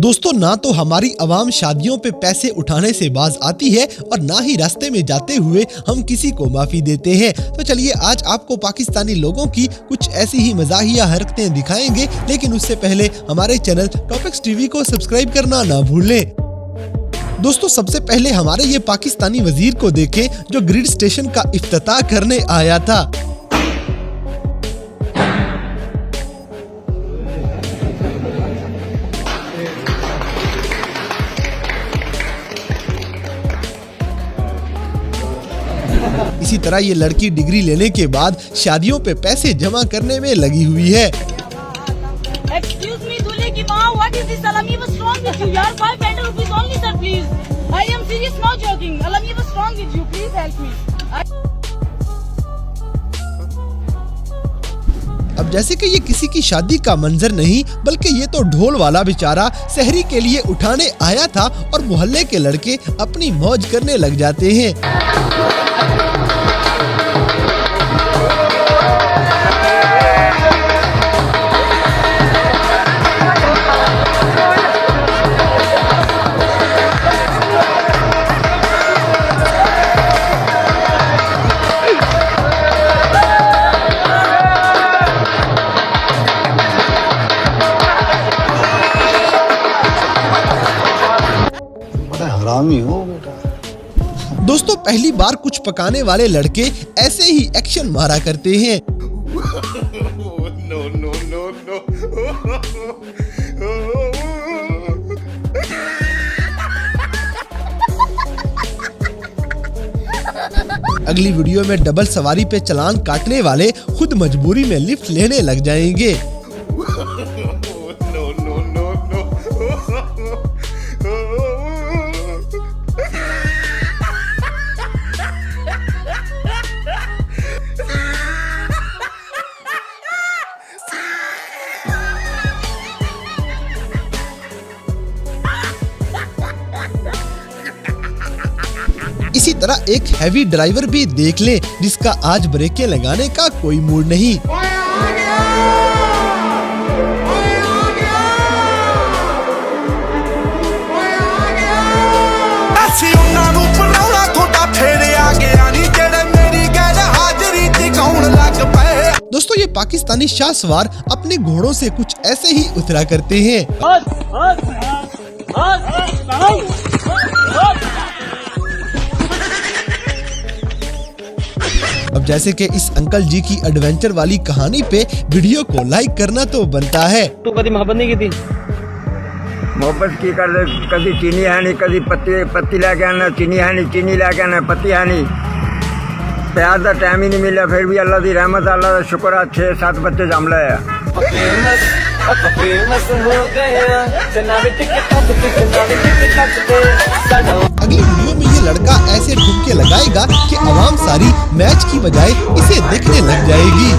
दोस्तों, ना तो हमारी आवाम शादियों पे पैसे उठाने से बाज आती है और ना ही रास्ते में जाते हुए हम किसी को माफी देते हैं। तो चलिए आज आपको पाकिस्तानी लोगों की कुछ ऐसी ही मजाहिया हरकतें दिखाएंगे, लेकिन उससे पहले हमारे चैनल टॉपिक्स टीवी को सब्सक्राइब करना ना भूलें। दोस्तों, सबसे पहले हमारे ये पाकिस्तानी वजीर को देखें जो ग्रिड स्टेशन का इफ्तिताह करने आया था। इसी तरह ये लड़की डिग्री लेने के बाद शादियों पे पैसे जमा करने में लगी हुई है। Excuse me, दूल्हे की माँ, what is this? Alami was wrong with you, yaar. 500 rupees only, sir, please. I am serious, not joking. Alami was wrong with you, please help me. अब जैसे कि ये किसी की शादी का मंजर नहीं, बल्कि ये तो ढोल वाला बेचारा सहरी के लिए उठाने आया था और मोहल्ले के लड़के अपनी मौज करने लग जाते हैं। हरामी हो बेटा। दोस्तों, पहली बार कुछ पकाने वाले लड़के ऐसे ही एक्शन मारा करते हैं। No, no, no, no. अगली वीडियो में डबल सवारी पे चालान काटने वाले खुद मजबूरी में लिफ्ट लेने लग जाएंगे। No, no, no, no. इसी तरह एक हैवी ड्राइवर भी देख ले जिसका आज ब्रेकें लगाने का कोई मूड नहीं। दोस्तों, ये पाकिस्तानी शाह सवार अपने घोड़ों से कुछ ऐसे ही उतरा करते हैं। अब जैसे कि इस अंकल जी की एडवेंचर वाली कहानी पे वीडियो को लाइक करना तो बनता है। तू कभी मोहब्बत नहीं की थी? मोहब्बत की कर कभी चीनी है नहीं, कभी पत्ती लेके आना, चीनी है नहीं, चीनी लेके आना, पत्ती है नहीं। प्यार का टाइम ही नहीं मिला, फिर भी अल्लाह की रहमत, अल्लाह का शुक्र है, 6-7 बच्चे जम ले। अगली वीडियो में ये लड़का ऐसे ठुमके लगाएगा कि आवाम सारी मैच की बजाय इसे देखने लग जाएगी।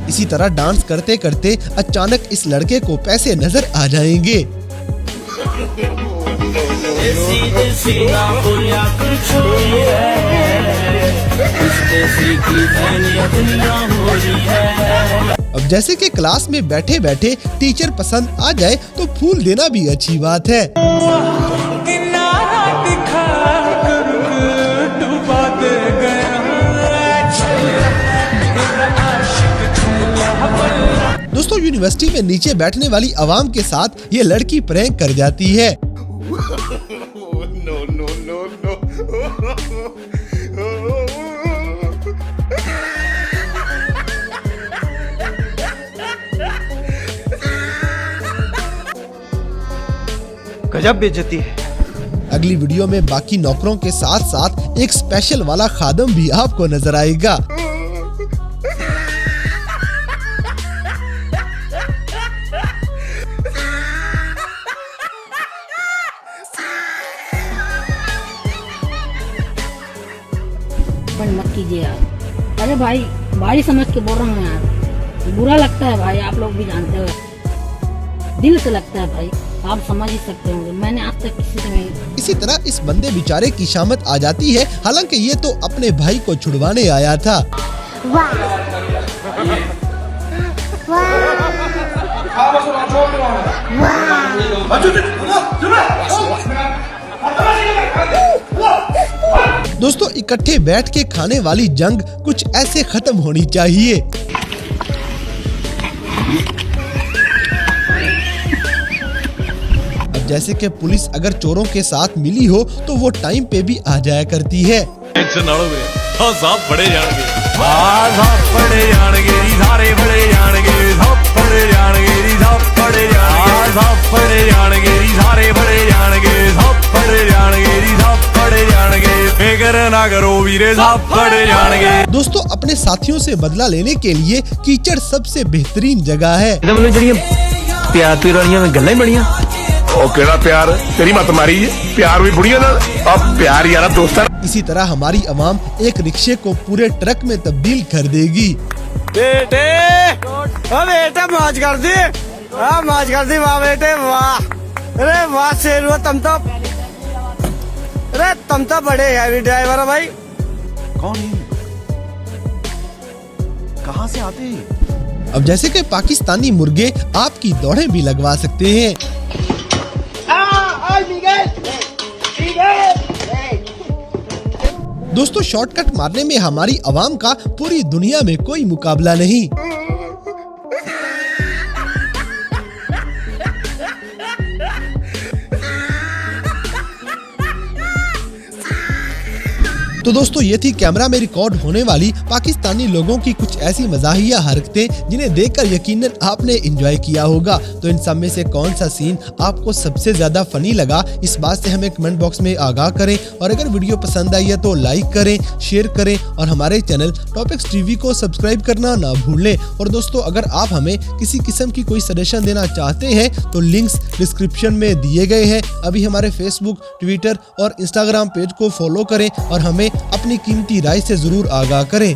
इसी तरह डांस करते करते अचानक इस लड़के को पैसे नजर आ जाएंगे। अब जैसे कि क्लास में बैठे बैठे टीचर पसंद आ जाए तो फूल देना भी अच्छी बात है। दोस्तों, यूनिवर्सिटी में नीचे बैठने वाली आवाम के साथ ये लड़की प्रैंक कर जाती है। No, no, no, no. गजब बेइज्जती है। अगली वीडियो में बाकी नौकरों के साथ साथ एक स्पेशल वाला खादम भी आपको नजर आएगा। मत कीजिए यार। अरे भाई समझ के बोल रहा हूँ यार, बुरा लगता है भाई, आप लोग भी जानते हो, दिल से लगता है भाई। आप समझ ही सकते होंगे, मैंने आज तक किसी से नहीं। इसी तरह इस बंदे बेचारे की शामत आ जाती है, हालांकि ये तो अपने भाई को छुड़वाने आया था। दोस्तों, इकट्ठे बैठ के खाने वाली जंग कुछ ऐसे खत्म होनी चाहिए। अब जैसे कि पुलिस अगर चोरों के साथ मिली हो तो वो टाइम पे भी आ जाया करती है। टेंशन ना लो वीरे, हाँ साहब फड़े जाणगे, हाँ साहब फड़े जाणगे, सारे फड़े जाणगे, सब फड़े जाणगे, सब फड़े जाणगे, हाँ साहब फड़े जाणगे, सारे फड़े जाणगे, सब फड़े जाणगे, सब फड़े जाणगे, फिक्र ना करो वीरे, सब फड़े जाणगे। दोस्तों, अपने साथियों से बदला लेने के लिए कीचड़ सबसे बेहतरीन जगह है। मतलब जड़ियां प्यार पी रही में गल्लां ही बढ़िया। ਉਹ ਕਿਹੜਾ ਪਿਆਰ ਤੇਰੀ ਮਤ ਮਾਰੀ ਹੈ ਪਿਆਰ ਵੀ ਬੁੜੀਆਂ ਨਾਲ ਆ ਪਿਆਰ ਯਾਰਾ ਦੋਸਤਾਂ। इसी तरह हमारी अवाम एक रिक्शे को पूरे ट्रक में तब्दील कर देगी। बेटे ओ बेटा मौज कर दी, मौज कर दी, वाह बेटे वाह, अरे वाह शेर तुम तो, अरे तुम तो बड़े हैवी ड्राइवर हो भाई। कौन है? कहाँ से आते हैं? अब जैसे कि पाकिस्तानी मुर्गे आपकी दौड़ें भी लगवा सकते हैं। दोस्तों, शॉर्टकट मारने में हमारी अवाम का पूरी दुनिया में कोई मुकाबला नहीं। तो दोस्तों, ये थी कैमरा में रिकॉर्ड होने वाली पाकिस्तानी लोगों की कुछ ऐसी मजाहिया हरकतें जिन्हें देखकर यकीनन आपने एंजॉय किया होगा। तो इन सब में से कौन सा सीन आपको सबसे ज्यादा फनी लगा, इस बात से हमें कमेंट बॉक्स में आगाह करें। और अगर वीडियो पसंद आई है तो लाइक करें, शेयर करें और हमारे चैनल टॉपिक्स टीवी को सब्सक्राइब करना ना भूलें। और दोस्तों, अगर आप हमें किसी किस्म की कोई सजेशन देना चाहते हैं तो लिंक्स डिस्क्रिप्शन में दिए गए हैं। अभी हमारे फेसबुक, ट्विटर और इंस्टाग्राम पेज को फॉलो करें और हमें अपनी कीमती राय से जरूर आगाह करें।